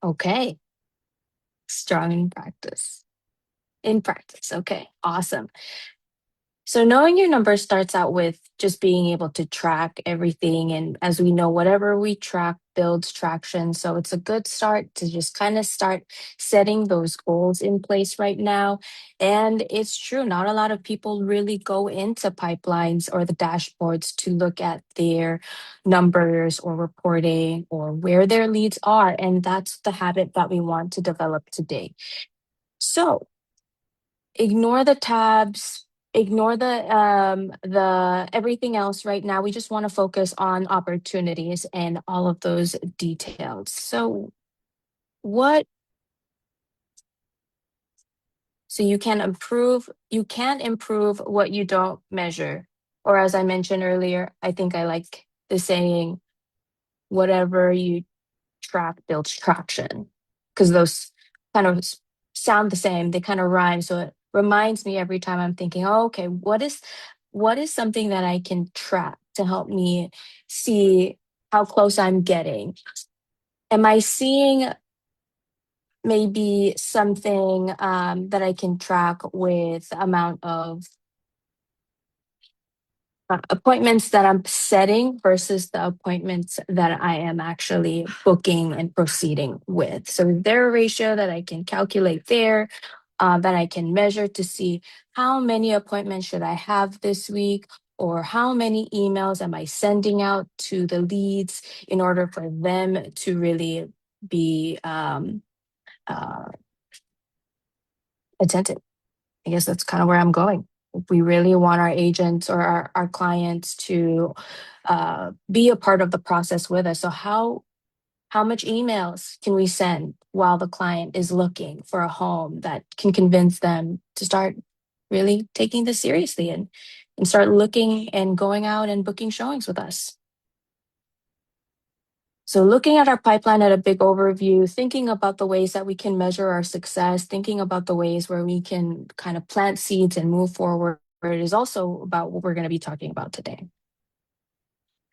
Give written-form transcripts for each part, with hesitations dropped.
Okay. Strong in practice. In practice. Okay. Awesome. So knowing your number starts out with just being able to track everything. And as we know, whatever we track builds traction. So it's a good start to just kind of start setting those goals in place right now. And it's true, not a lot of people really go into pipelines or the dashboards to look at their numbers or reporting or where their leads are. And that's the habit that we want to develop today. So ignore the tabs, ignore the everything else right now. We just want to focus on opportunities and all of those details. So what so you can't improve what you don't measure. Or as I mentioned earlier, I think I like the saying, whatever you track builds traction, because those kind of sound the same. They kind of rhyme. So it reminds me every time I'm thinking, oh, okay, what is something that I can track to help me see how close I'm getting? Am I seeing maybe something that I can track with the amount of appointments that I'm setting versus the appointments that I am actually booking and proceeding with? So is there a ratio that I can calculate there, that I can measure to see how many appointments should I have this week, or how many emails am I sending out to the leads in order for them to really be uh, attentive? I guess that's kind of where I'm going. If we really want our agents or our clients to be a part of the process with us, so how much emails can we send while the client is looking for a home that can convince them to start really taking this seriously and start looking and going out and booking showings with us? So looking at our pipeline at a big overview, thinking about the ways that we can measure our success, thinking about the ways where we can kind of plant seeds and move forward is also about what we're going to be talking about today.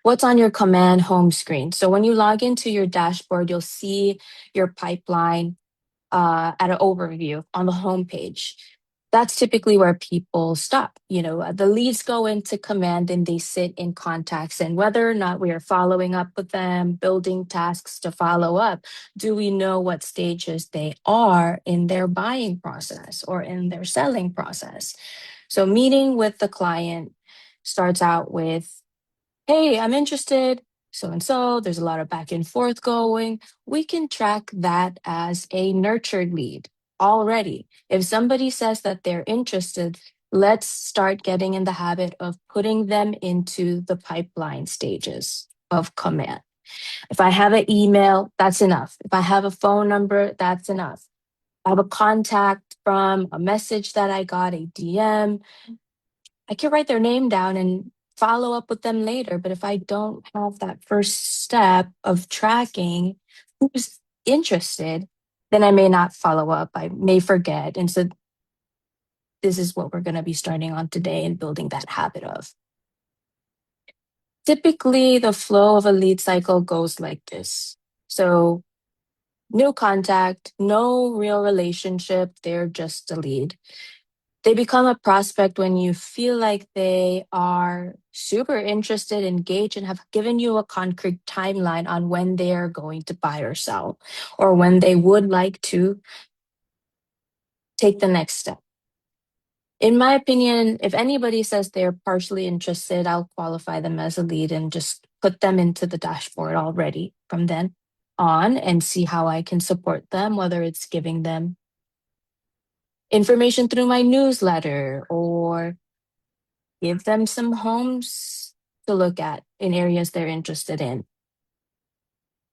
What's on your command home screen? So when you log into your dashboard, you'll see your pipeline at an overview on the homepage. That's typically where people stop. The leads go into command and they sit in contacts. And whether or not we are following up with them, building tasks to follow up, do we know what stages they are in their buying process or in their selling process? So, meeting with the client starts out with, hey, I'm interested, so and so. There's a lot of back and forth going. We can track that as a nurtured lead already. If somebody says that they're interested, let's start getting in the habit of putting them into the pipeline stages of command. If I have an email, that's enough. If I have a phone number, that's enough. I have a contact from a message that I got, a DM, I can write their name down and follow up with them later. But if I don't have that first step of tracking who's interested, then I may not follow up. I may forget. And so this is what we're going to be starting on today and building that habit of. Typically, the flow of a lead cycle goes like this. So, new contact, no real relationship, they're just a lead. They become a prospect when you feel like they are super interested, engaged, and have given you a concrete timeline on when they are going to buy or sell, or when they would like to take the next step. In my opinion, if anybody says they're partially interested, I'll qualify them as a lead and just put them into the dashboard already from then on and see how I can support them, whether it's giving them information through my newsletter or give them some homes to look at in areas they're interested in.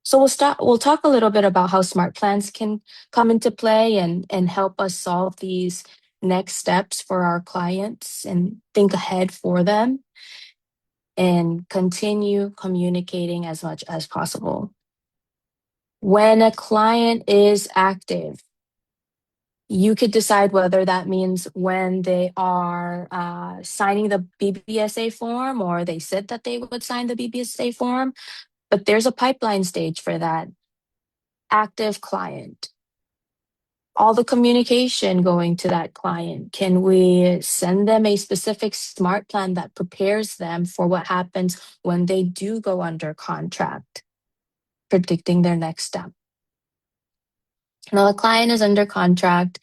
So we'll talk a little bit about how smart plans can come into play and help us solve these next steps for our clients and think ahead for them and continue communicating as much as possible. When a client is active, you could decide whether that means when they are signing the BBSA form or they said that they would sign the BBSA form, but there's a pipeline stage for that. active client, all the communication going to that client. Can we send them a specific smart plan that prepares them for what happens when they do go under contract, predicting their next step? Now, the client is under contract.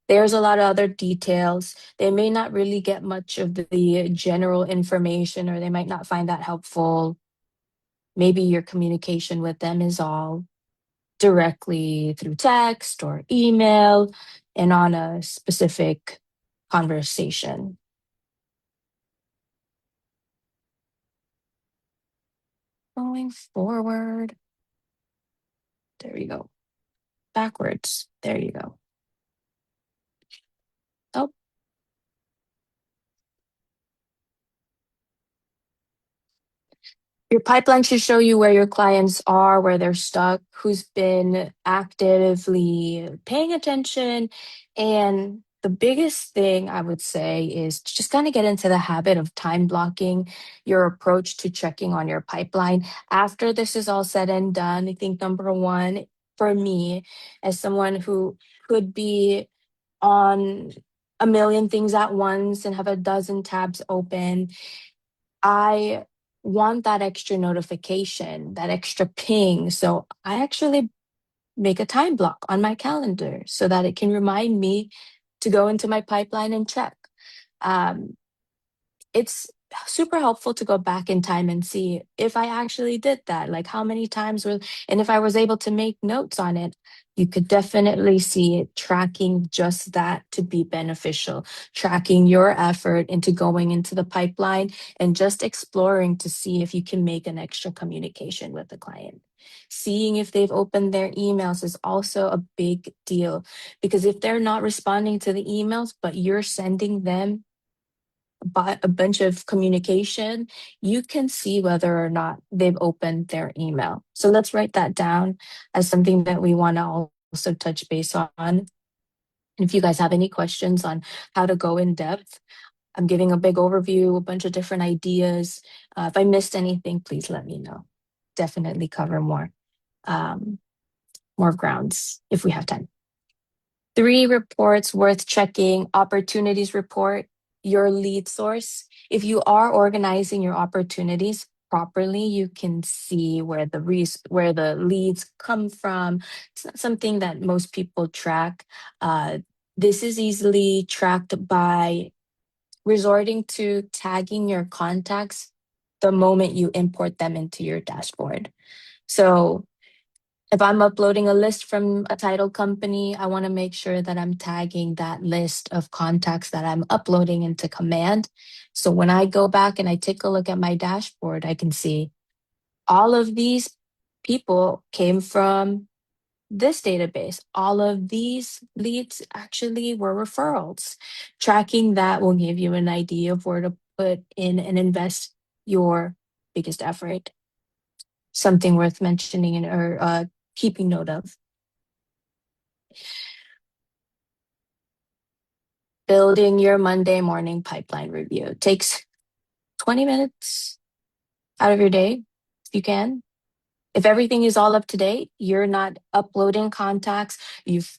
There's a lot of other details. They may not really get much of the general information, or they might not find that helpful. Maybe your communication with them is all directly through text or email and on a specific conversation. Going forward. There we go. Backwards. There you go. Oh, your pipeline should show you where your clients are, where they're stuck, who's been actively paying attention. And the biggest thing I would say is to just kind of get into the habit of time blocking your approach to checking on your pipeline. After this is all said and done, I think number one for me, as someone who could be on a million things at once and have a dozen tabs open, I want that extra notification, that extra ping. So I actually make a time block on my calendar so that it can remind me to go into my pipeline and check. Um, it's super helpful to go back in time and see if I actually did that, like how many times were, and if I was able to make notes on it, you could definitely see it tracking just that to be beneficial, tracking your effort into going into the pipeline and just exploring to see if you can make an extra communication with the client. Seeing if they've opened their emails is also a big deal because if they're not responding to the emails, but you're sending them a bunch of communication, you can see whether or not they've opened their email. So let's write that down as something that we want to also touch base on. And if you guys have any questions on how to go in depth, I'm giving a big overview, a bunch of different ideas. If I missed anything, please let me know. Definitely cover um, more grounds if we have time. 3 reports worth checking. Opportunities report, your lead source. If you are organizing your opportunities properly, you can see where where the leads come from. It's not something that most people track. This is easily tracked by resorting to tagging your contacts the moment you import them into your dashboard. So if I'm uploading a list from a title company, I want to make sure that I'm tagging that list of contacts that I'm uploading into Command. So when I go back and I take a look at my dashboard, I can see all of these people came from this database. All of these leads actually were referrals. Tracking that will give you an idea of where to put in and invest your biggest effort. Something worth mentioning or keeping note of. Building your Monday morning pipeline review. It takes 20 minutes out of your day if you can. If everything is all up to date, you're not uploading contacts, you've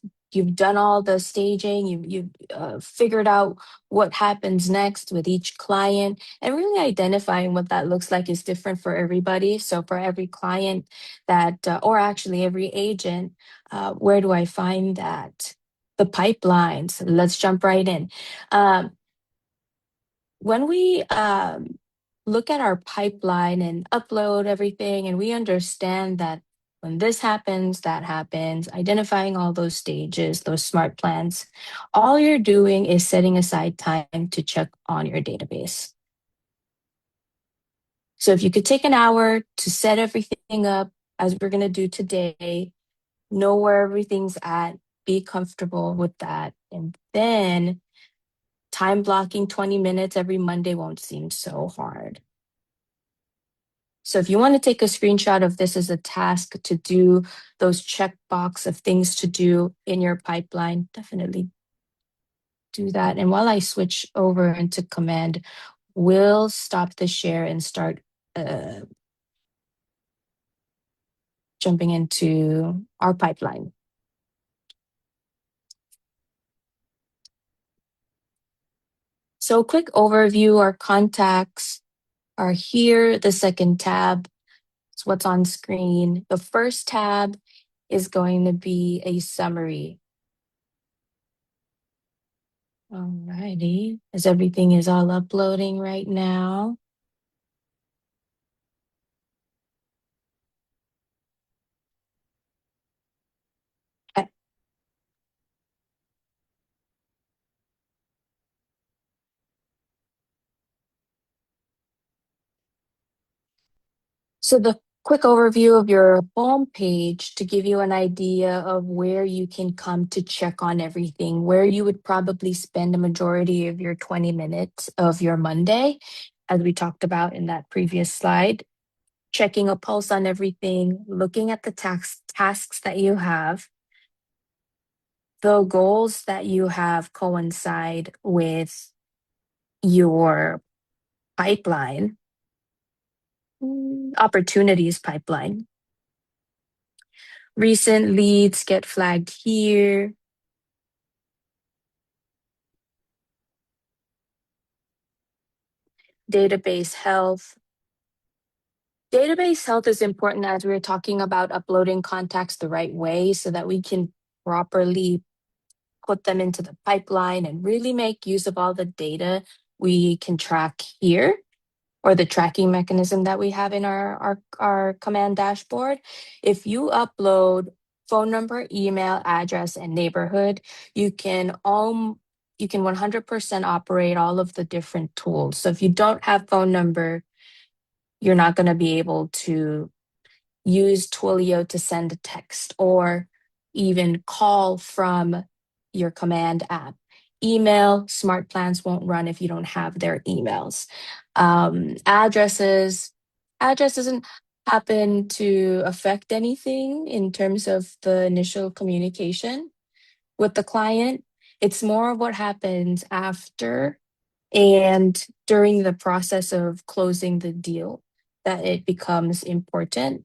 done all the staging, you've figured out what happens next with each client, and really identifying what that looks like is different for everybody. So for every client that, or actually every agent, where do I find that? The pipelines. Let's jump right in. Um, when we look at our pipeline and upload everything, and we understand that when this happens, that happens, identifying all those stages, those smart plans, all you're doing is setting aside time to check on your database. So if you could take an hour to set everything up as we're going to do today, know where everything's at, be comfortable with that, and then time blocking 20 minutes every Monday won't seem so hard. So if you want to take a screenshot of this as a task to do those checkbox of things to do in your pipeline, definitely do that. And while I switch over into Command, we'll stop the share and start jumping into our pipeline. So quick overview, our contacts are here. The second tab is what's on screen. The first tab is going to be a summary. Alrighty, as everything is all uploading right now. So the quick overview of your home page to give you an idea of where you can come to check on everything, where you would probably spend a majority of your 20 minutes of your Monday, as we talked about in that previous slide, checking a pulse on everything, looking at the tasks that you have, the goals that you have coincide with your pipeline, opportunities pipeline. Recent leads get flagged here. Database health. Database health is important as we're talking about uploading contacts the right way so that we can properly put them into the pipeline and really make use of all the data we can track here, or the tracking mechanism that we have in our command dashboard. If you upload phone number, email, address, and neighborhood, you can 100% operate all of the different tools. So if you don't have phone number, you're not going to be able to use Twilio to send a text or even call from your command app. Email, smart plans won't run if you don't have their emails. Address doesn't happen to affect anything in terms of the initial communication with the client. It's more of what happens after and during the process of closing the deal that it becomes important.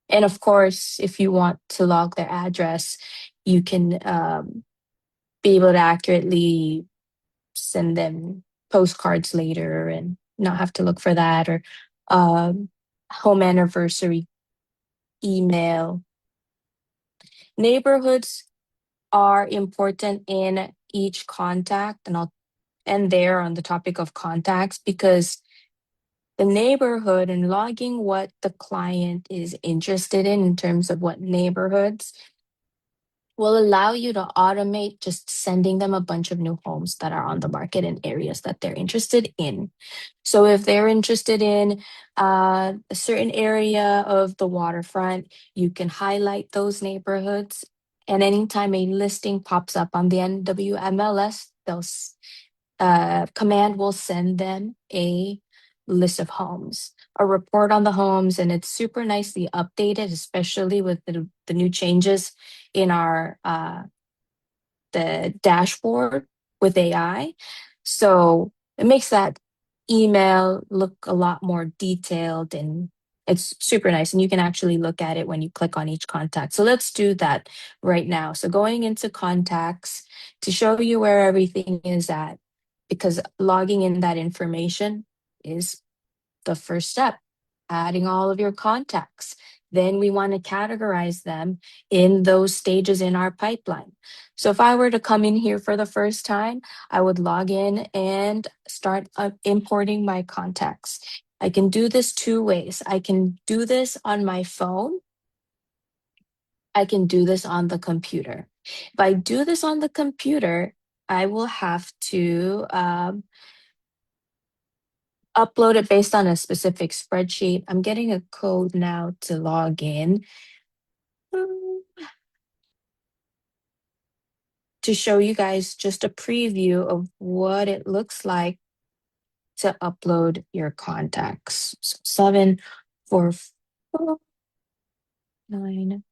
And of course, if you want to log their address, you can be able to accurately send them postcards later and not have to look for that, or home anniversary email. Neighborhoods are important in each contact, and I'll end there on the topic of contacts, because the neighborhood and logging what the client is interested in terms of what neighborhoods will allow you to automate just sending them a bunch of new homes that are on the market in areas that they're interested in. So if they're interested in a certain area of the waterfront, you can highlight those neighborhoods. And anytime a listing pops up on the NWMLS, command will send them a list of homes, a report on the homes, and it's super nicely updated, especially with the new changes in our the dashboard with AI. So it makes that email look a lot more detailed, and it's super nice. And you can actually look at it when you click on each contact. So let's do that right now. So going into contacts to show you where everything is at, because logging in that information is the first step, adding all of your contacts. Then we want to categorize them in those stages in our pipeline. So if I were to come in here for the first time, I would log in and start importing my contacts. I can do this two ways. I can do this on my phone. I can do this on the computer. If I do this on the computer, I will have to upload it based on a specific spreadsheet. I'm getting a code now to log in to show you guys just a preview of what it looks like to upload your contacts. So 74490.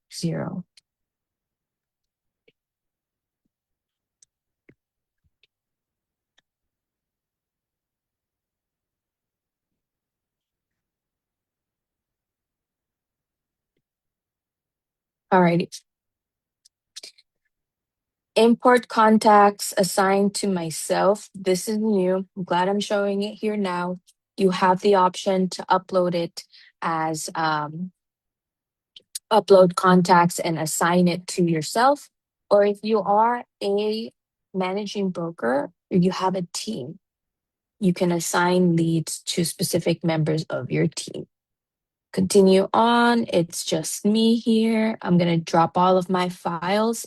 Alrighty. Import contacts assigned to myself. This is new. I'm glad I'm showing it here now. You have the option to upload it as upload contacts and assign it to yourself. Or if you are a managing broker or you have a team, you can assign leads to specific members of your team. Continue on. It's just me here. I'm going to drop all of my files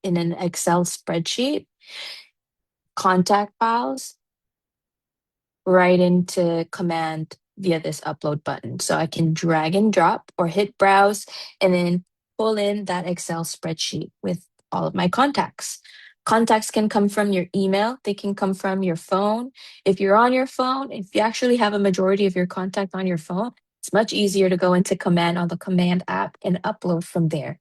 in an Excel spreadsheet, contact files, right into Command via this upload button. So I can drag and drop or hit browse and then pull in that Excel spreadsheet with all of my contacts. Contacts can come from your email, they can come from your phone. If you're on your phone, if you actually have a majority of your contact on your phone, it's much easier to go into Command on the Command app and upload from there.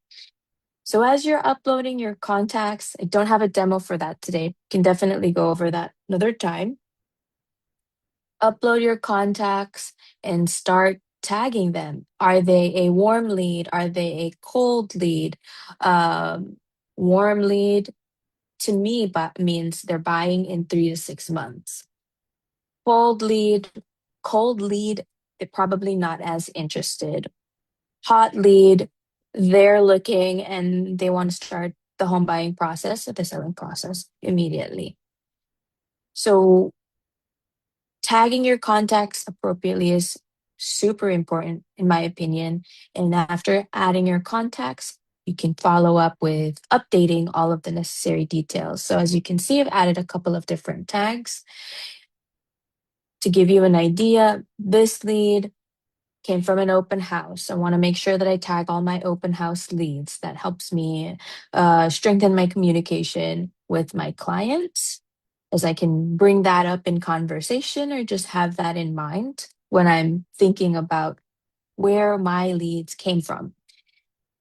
So as you're uploading your contacts, I don't have a demo for that today. Can definitely go over that another time. Upload your contacts and start tagging them. Are they a warm lead? Are they a cold lead? Um, Warm lead to me but means they're buying in 3 to 6 months. Cold lead, cold lead, they're probably not as interested. Hot lead, they're looking and they want to start the home buying process, the selling process immediately. So tagging your contacts appropriately is super important, in my opinion. And after adding your contacts, you can follow up with updating all of the necessary details. So, as you can see, I've added a couple of different tags to give you an idea. This lead came from an open house. I want to make sure that I tag all my open house leads. That helps me strengthen my communication with my clients, as I can bring that up in conversation or just have that in mind when I'm thinking about where my leads came from.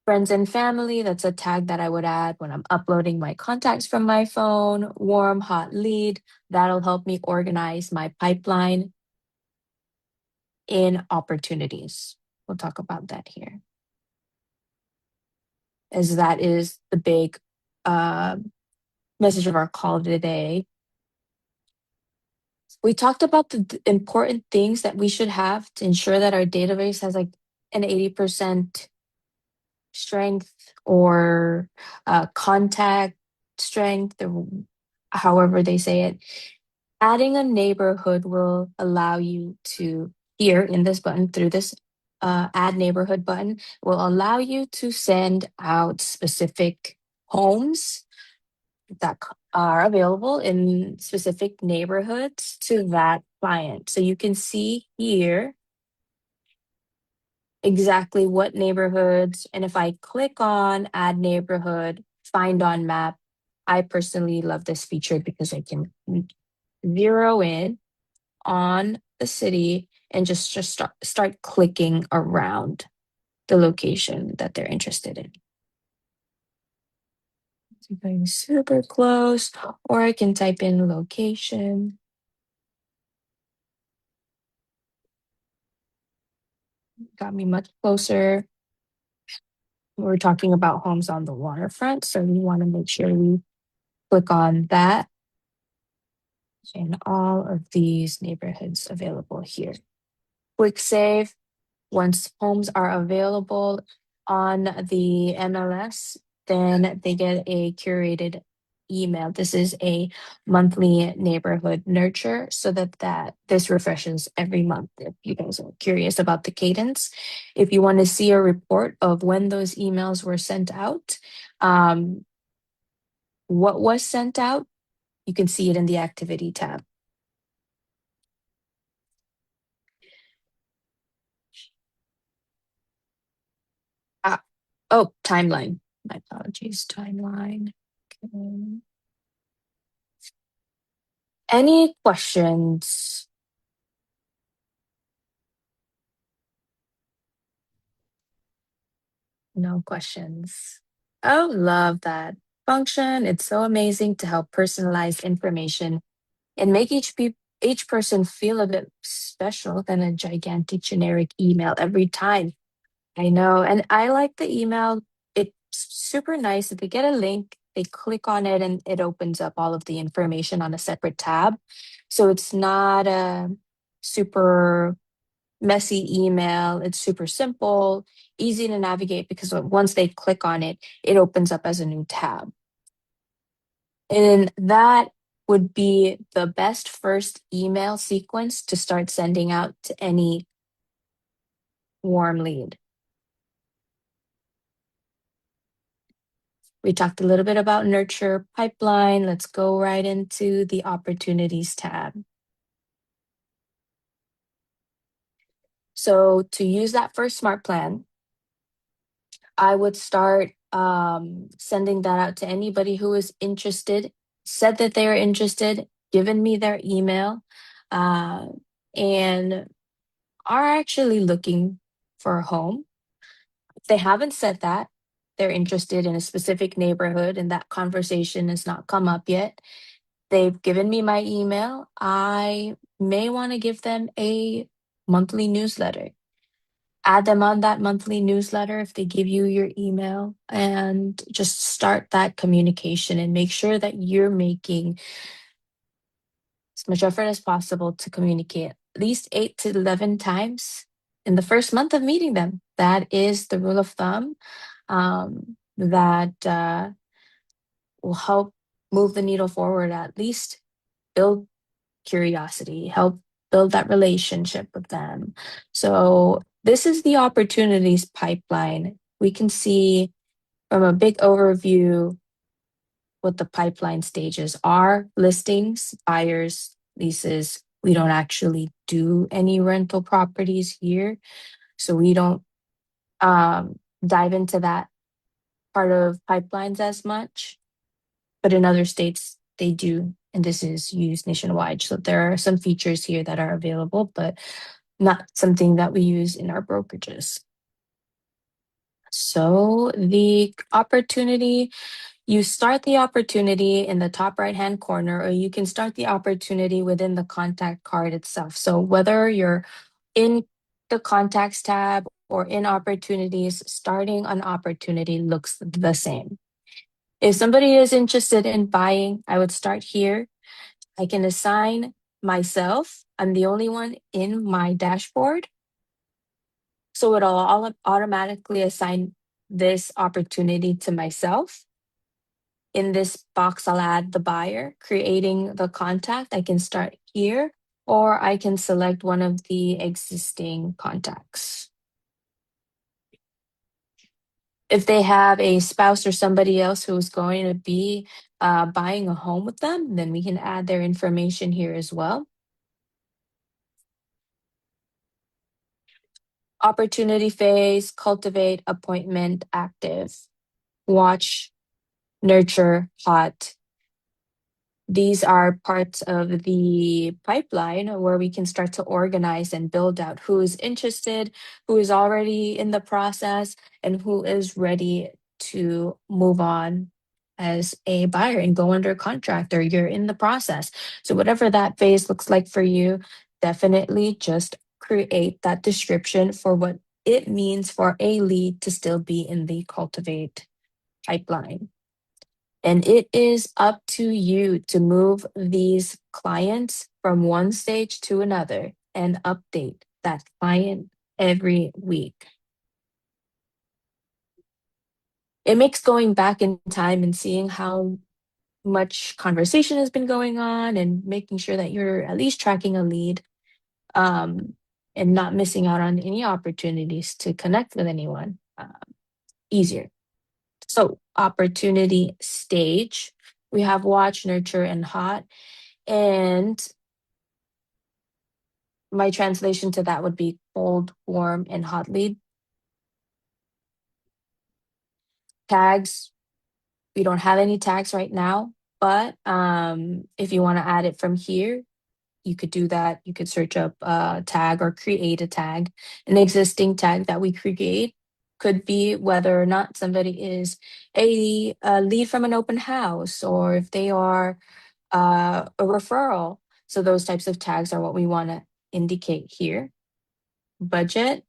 Friends and family, that's a tag that I would add when I'm uploading my contacts from my phone. Warm, hot lead, that'll help me organize my pipeline in opportunities. We'll talk about that here, as that is the big uh, message of our call today. We talked about the important things that we should have to ensure that our database has like an 80% strength or contact strength, or however they say it. Adding a neighborhood will allow you to, here in this button, through this add neighborhood button, will allow you to send out specific homes that are available in specific neighborhoods to that client. So you can see here exactly what neighborhoods, and if I click on add neighborhood, find on map, I personally love this feature because I can zero in on the city and just start clicking around the location that they're interested in. So going super close, or I can type in location. Got me much closer. We're talking about homes on the waterfront, so we want to make sure we click on that and all of these neighborhoods available here. Quick save. Once homes are available on the MLS, then they get a curated email. This is a monthly neighborhood nurture, so that this refreshes every month if you guys are curious about the cadence. If you want to see a report of when those emails were sent out, what was sent out, you can see it in the activity tab. Ah, oh, timeline. My apologies, timeline. Okay. Any questions? No questions. Oh, love that function. It's so amazing to help personalize information and make each person feel a bit special than a gigantic generic email every time. I know. And I like the email. It's super nice. If they get a link, they click on it and it opens up all of the information on a separate tab. So it's not a super messy email. It's super simple, easy to navigate because once they click on it, it opens up as a new tab. And that would be the best first email sequence to start sending out to any warm lead. We talked a little bit about nurture pipeline. Let's go right into the opportunities tab. So to use that first smart plan, I would start sending that out to anybody who is interested, said that they are interested, given me their email, uh, and are actually looking for a home. If they haven't said that, they're interested in a specific neighborhood and that conversation has not come up yet. They've given me my email. I may want to give them a monthly newsletter. Add them on that monthly newsletter if they give you your email and just start that communication and make sure that you're making as much effort as possible to communicate at least 8 to 11 times in the first month of meeting them. That is the rule of thumb that will help move the needle forward, at least build curiosity, help build that relationship with them. So, this is the opportunities pipeline. We can see from a big overview what the pipeline stages are: listings, buyers, leases. We don't actually do any rental properties here. So, we don't dive into that part of pipelines as much. But in other states, they do. And this is used nationwide. So there are some features here that are available, but not something that we use in our brokerages. So the opportunity, you start the opportunity in the top right hand corner, or you can start the opportunity within the contact card itself. So whether you're in the contacts tab or in opportunities, starting an opportunity looks the same. If somebody is interested in buying, I would start here. I can assign myself. I'm the only one in my dashboard. So it'll automatically assign this opportunity to myself. In this box, I'll add the buyer, creating the contact. I can start here, or I can select one of the existing contacts. If they have a spouse or somebody else who's going to be buying a home with them, then we can add their information here as well. Opportunity phase, cultivate, appointment, active, watch, nurture, hot. These are parts of the pipeline where we can start to organize and build out who is interested, who is already in the process, and who is ready to move on as a buyer and go under contract, or you're in the process. So, whatever that phase looks like for you, definitely just create that description for what it means for a lead to still be in the cultivate pipeline. And it is up to you to move these clients from one stage to another and update that client every week. It makes going back in time and seeing how much conversation has been going on and making sure that you're at least tracking a lead, um, and not missing out on any opportunities to connect with anyone, easier. So, opportunity stage, we have watch, nurture, and hot. And my translation to that would be cold, warm, and hot lead. Tags, we don't have any tags right now, but if you want to add it from here, you could do that. You could search up a tag or create a tag. An existing tag that we create could be whether or not somebody is a lead from an open house, or if they are a referral. So those types of tags are what we want to indicate here. Budget,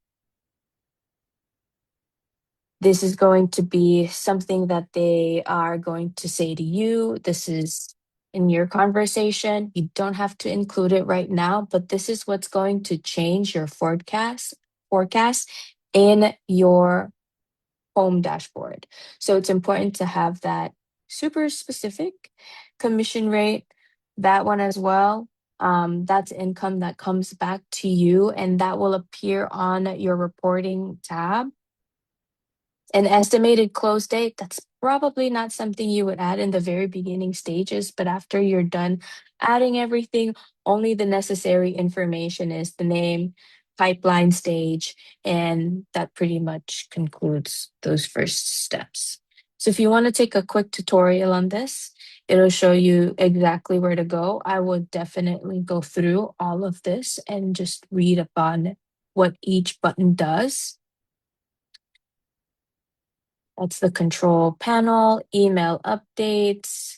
This is going to be something that they are going to say to you. This is in your conversation. You don't have to include it right now, but this is what's going to change your forecast in your home dashboard. So it's important to have that super specific commission rate, that one as well. That's income that comes back to you, and that will appear on your reporting tab. An estimated close date, that's probably not something you would add in the very beginning stages, but after you're done adding everything, only the necessary information is the name, pipeline stage, and that pretty much concludes those first steps. So if you want to take a quick tutorial on this, it'll show you exactly where to go. I would definitely go through all of this and just read upon what each button does. That's the control panel, email updates,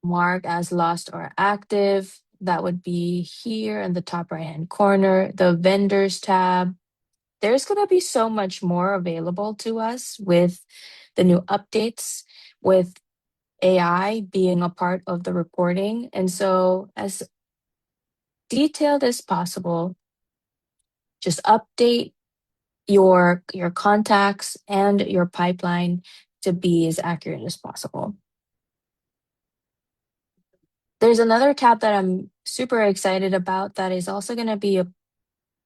mark as lost or active. That would be here in the top right hand corner, the vendors tab. There's going to be so much more available to us with the new updates, with AI being a part of the reporting. And so, as detailed as possible, just update your contacts and your pipeline to be as accurate as possible. There's another tab that I'm super excited about that is also going to be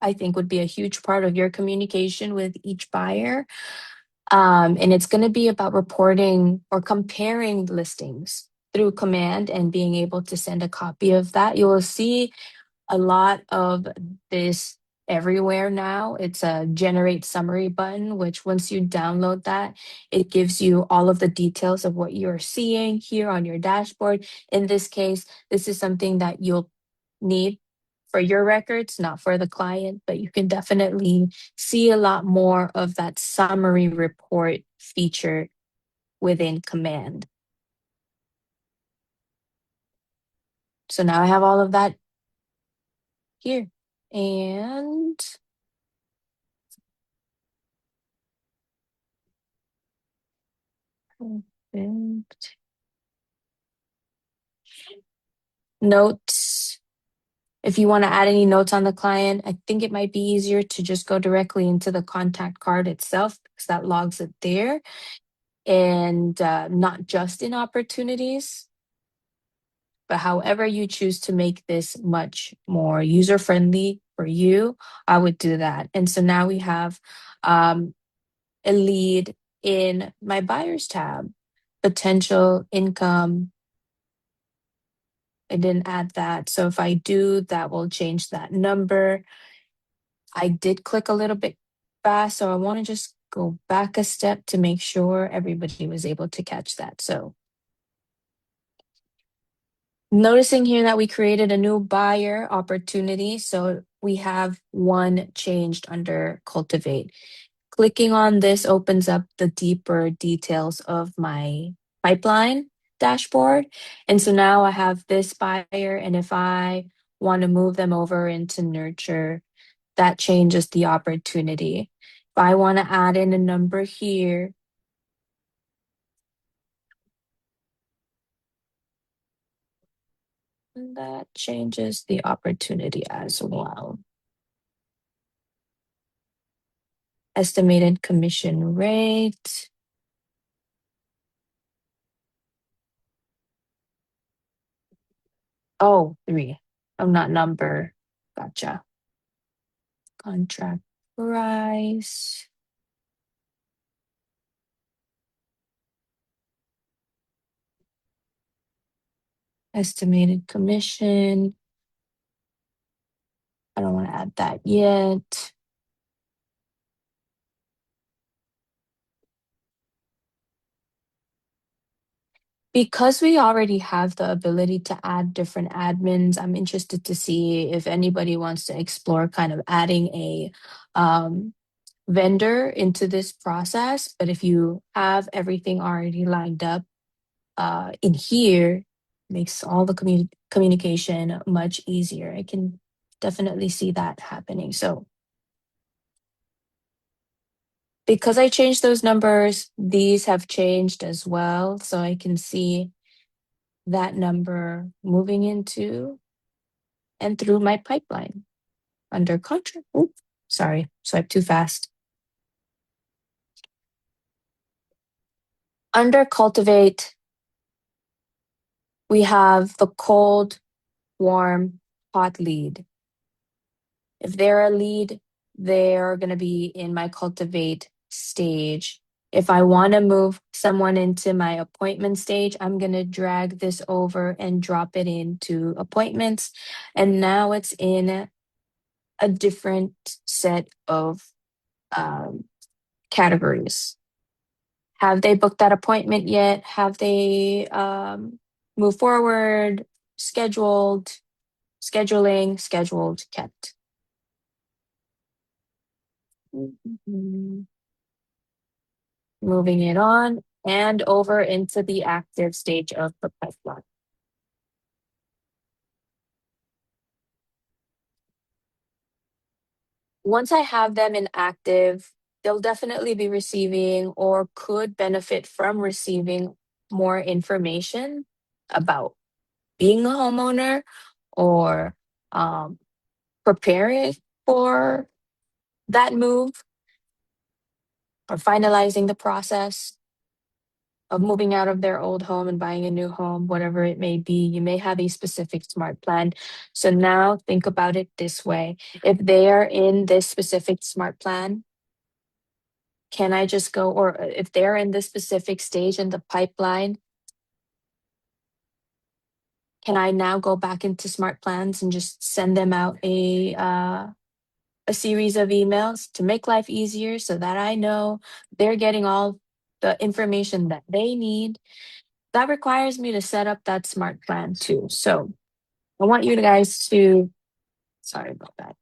I think would be a huge part of your communication with each buyer. And it's going to be about reporting or comparing listings through Command and being able to send a copy of that. You will see a lot of this everywhere now. It's a generate summary button, which once you download that, it gives you all of the details of what you're seeing here on your dashboard. In this case, this is something that you'll need for your records, not for the client, but you can definitely see a lot more of that summary report feature within Command. So now I have all of that here. And notes. If you want to add any notes on the client, I think it might be easier to just go directly into the contact card itself because that logs it there and not just in opportunities. But however you choose to make this much more user friendly for you, I would do that. And so now we have a lead in my buyers tab, potential income. I didn't add that. So if I do, that will change that number. I did click a little bit fast, so I want to just go back a step to make sure everybody was able to catch that. So noticing here that we created a new buyer opportunity. So we have one changed under cultivate. Clicking on this opens up the deeper details of my pipeline dashboard. And so now I have this buyer, and if I want to move them over into nurture, that changes the opportunity. If I want to add in a number here, that changes the opportunity as well. Estimated commission rate. Oh, 3. I'm not number. Gotcha. Contract price. Estimated commission. I don't want to add that yet. Because we already have the ability to add different admins, I'm interested to see if anybody wants to explore kind of adding a vendor into this process. But if you have everything already lined up in here, makes all the communication much easier. I can definitely see that happening. So Because I changed those numbers, these have changed as well. So I can see that number moving into and through my pipeline under contract. Oops, sorry, swipe too fast. Under cultivate, we have the cold, warm, hot lead. If they're a lead, they're going to be in my cultivate stage. If I want to move someone into my appointment stage, I'm going to drag this over and drop it into appointments. And now it's in a different set of um, categories. Have they booked that appointment yet? Have they moved forward, scheduled, scheduling, scheduled, kept? Mhm. Moving it on and over into the active stage of the pipeline. Once I have them in active, they'll definitely be receiving or could benefit from receiving more information about being a homeowner or um, preparing for that move or finalizing the process of moving out of their old home and buying a new home, whatever it may be. You may have a specific smart plan. So now think about it this way. If they are in this specific smart plan, can I just go, or if they're in this specific stage in the pipeline, can I now go back into smart plans and just send them out a series of emails to make life easier so that I know they're getting all the information that they need? That requires me to set up that smart plan too. So I want you guys to, sorry about that.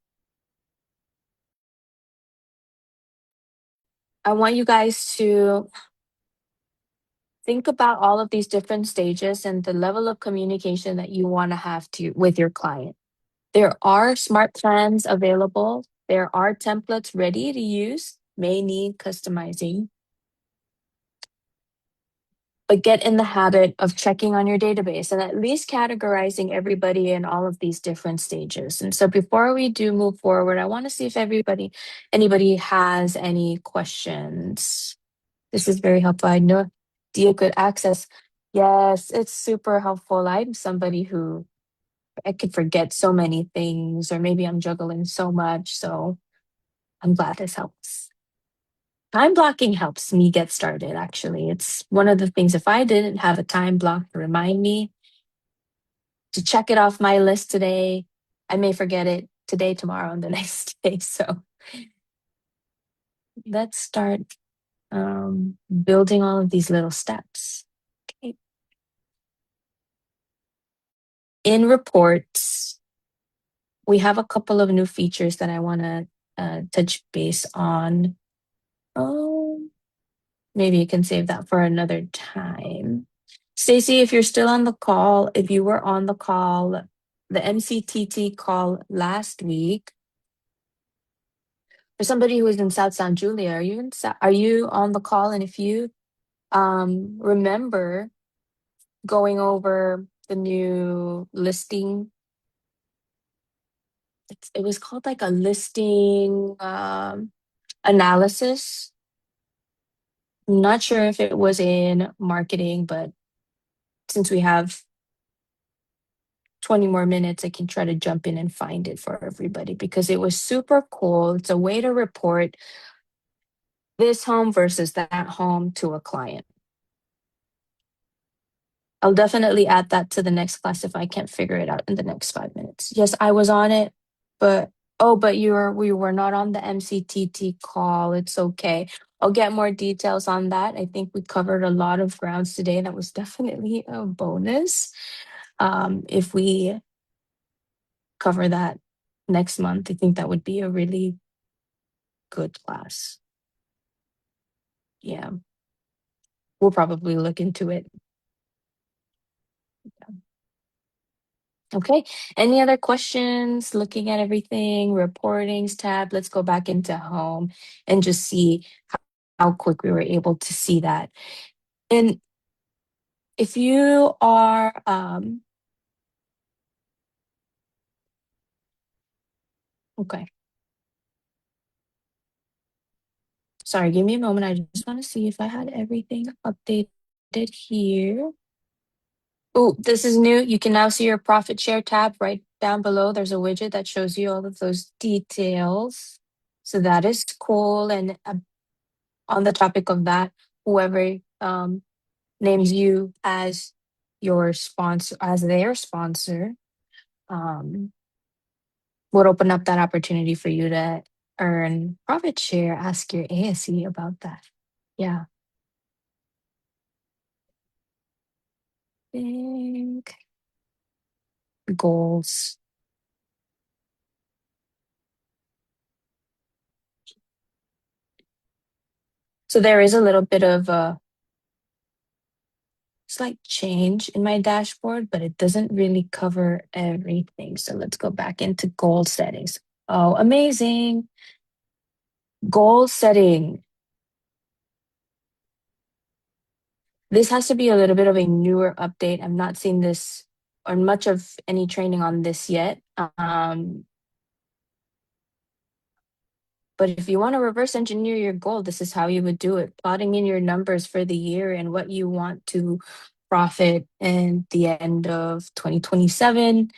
I want you guys to think about all of these different stages and the level of communication that you want to have to with your client. There are smart plans available. There are templates ready to use, may need customizing, but get in the habit of checking on your database and at least categorizing everybody in all of these different stages. And so before we do move forward, I want to see if anybody has any questions. This is very helpful. I know Dia could access. Yes, it's super helpful. I'm somebody who I could forget so many things, or maybe I'm juggling so much. So I'm glad this helps. Time blocking helps me get started, actually. It's one of the things, if I didn't have a time block to remind me to check it off my list today, I may forget it today, tomorrow, and the next day. So let's start building all of these little steps. Okay. In reports, we have a couple of new features that I want to touch base on. Oh, maybe you can save that for another time. Stacy, if you're still on the call, if you were on the call, the MCTT call last week, for somebody who is in South San Julia, are you on the call? And if you remember going over the new listing, it was called like a listing analysis. I'm not sure if it was in marketing, but since we have 20 more minutes, I can try to jump in and find it for everybody because it was super cool. It's a way to report this home versus that home to a client. I'll definitely add that to the next class if I can't figure it out in the next 5 minutes. Yes, I was on it, but but we were not on the MCTT call. It's okay. I'll get more details on that. I think we covered a lot of grounds today. That was definitely a bonus. If we cover that next month, I think that would be a really good class. Yeah, we'll probably look into it. Okay. Any other questions? Looking at everything, reportings tab. Let's go back into home and just see how quick we were able to see that. And if you are, okay, sorry, give me a moment. I just want to see if I had everything updated here. Oh, this is new. You can now see your profit share tab right down below. There's a widget that shows you all of those details. So that is cool. And on the topic of that, whoever names you as your sponsor, as their sponsor, um, would open up that opportunity for you to earn profit share. Ask your ASE about that. Yeah. Big goals. So there is a little bit of a slight change in my dashboard, but it doesn't really cover everything. So let's go back into goal settings. Oh, amazing. Goal setting. This has to be a little bit of a newer update. I've not seen this or much of any training on this yet. But if you want to reverse engineer your goal, this is how you would do it. Plotting in your numbers for the year and what you want to profit in the end of 2027.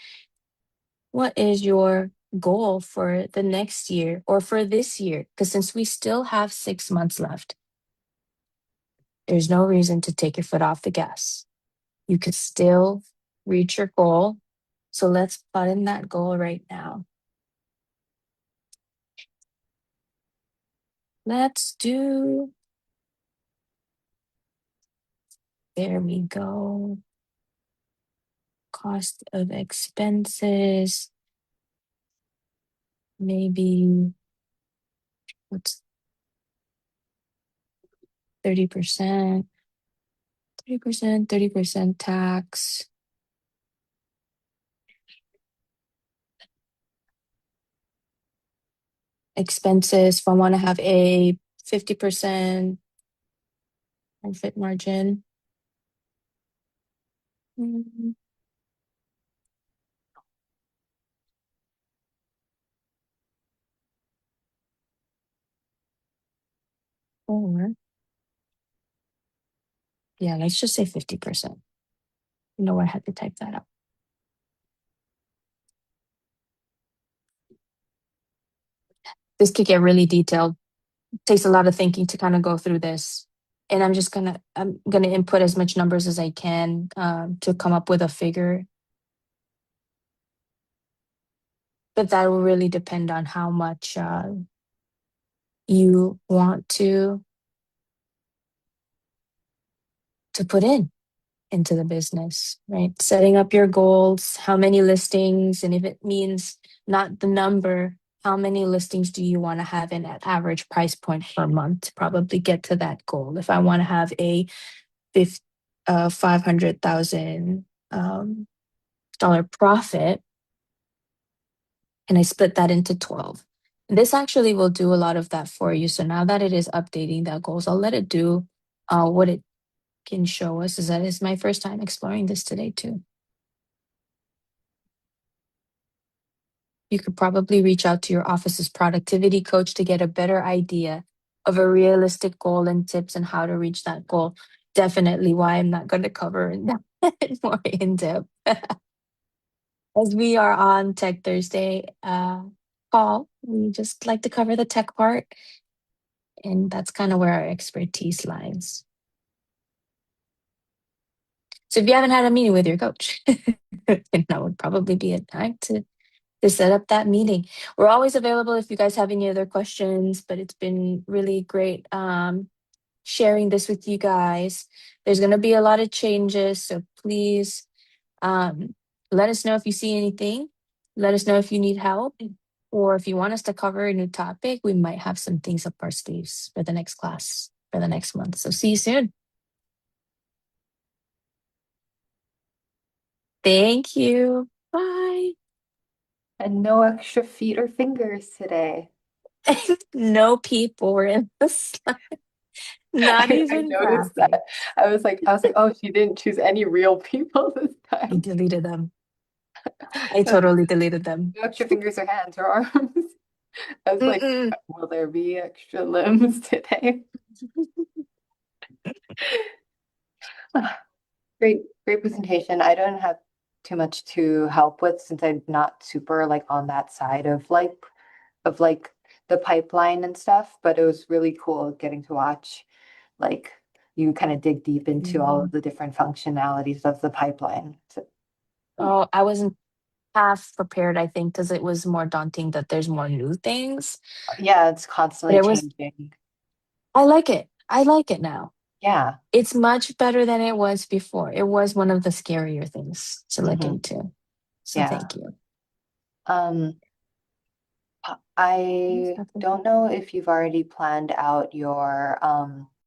What is your goal for the next year or for this year? Because since we still have 6 months left, there's no reason to take your foot off the gas. You could still reach your goal. So let's plot in that goal right now. Let's do, there we go. Cost of expenses. Maybe what's 30%, 30%, 30% tax. Expenses, if I want to have a 50% profit margin. Mm, Or, yeah, let's just say 50%. You know, I had to type that out. This could get really detailed. Takes a lot of thinking to kind of go through this. And I'm gonna input as much numbers as I can to come up with a figure. But that will really depend on how much you want to put in into the business, right? Setting up your goals, how many listings, and if it means not the number, how many listings do you want to have in at average price point per month to probably get to that goal? If I want to have a 500,000 dollar profit, and I split that into 12. This actually will do a lot of that for you. So now that it is updating that goals, I'll let it do what it can show us. Is that is my first time exploring this today too. You could probably reach out to your office's productivity coach to get a better idea of a realistic goal and tips on how to reach that goal. Definitely why I'm not going to cover that more in depth. As we are on Tech Thursday call, we just like to cover the tech part, and that's kind of where our expertise lies. So if you haven't had a meeting with your coach, that would probably be a time to set up that meeting. We're always available if you guys have any other questions, but it's been really great sharing this with you guys. There's going to be a lot of changes, so please um, let us know if you see anything. Let us know if you need help, or if you want us to cover a new topic. We might have some things up our sleeves for the next class, for the next month. So see you soon. Thank you. Bye. And no extra feet or fingers today. No people were in the slide. Not I even noticed that. graphics. I was like, oh, she didn't choose any real people this I time. deleted them. I No totally deleted them. extra fingers or hands or arms. I was like, Mm-mm. will there be extra limbs today? Great, great presentation. I don't have too much to help with since I'm not super like on that side of like the pipeline and stuff, but it was really cool getting to watch like you kind of dig deep into all of Mm. the different functionalities of the pipeline. So, Oh, I wasn't half prepared, I think, because it was more daunting that there's more new things. yeah, it's But constantly it was, changing. I like it. I like it now. Yeah. It's much better than it was before. It was one of the scarier things to look Hmm. into. So Yeah. thank you. Um, Yes, I Catherine. don't know if you've already planned out your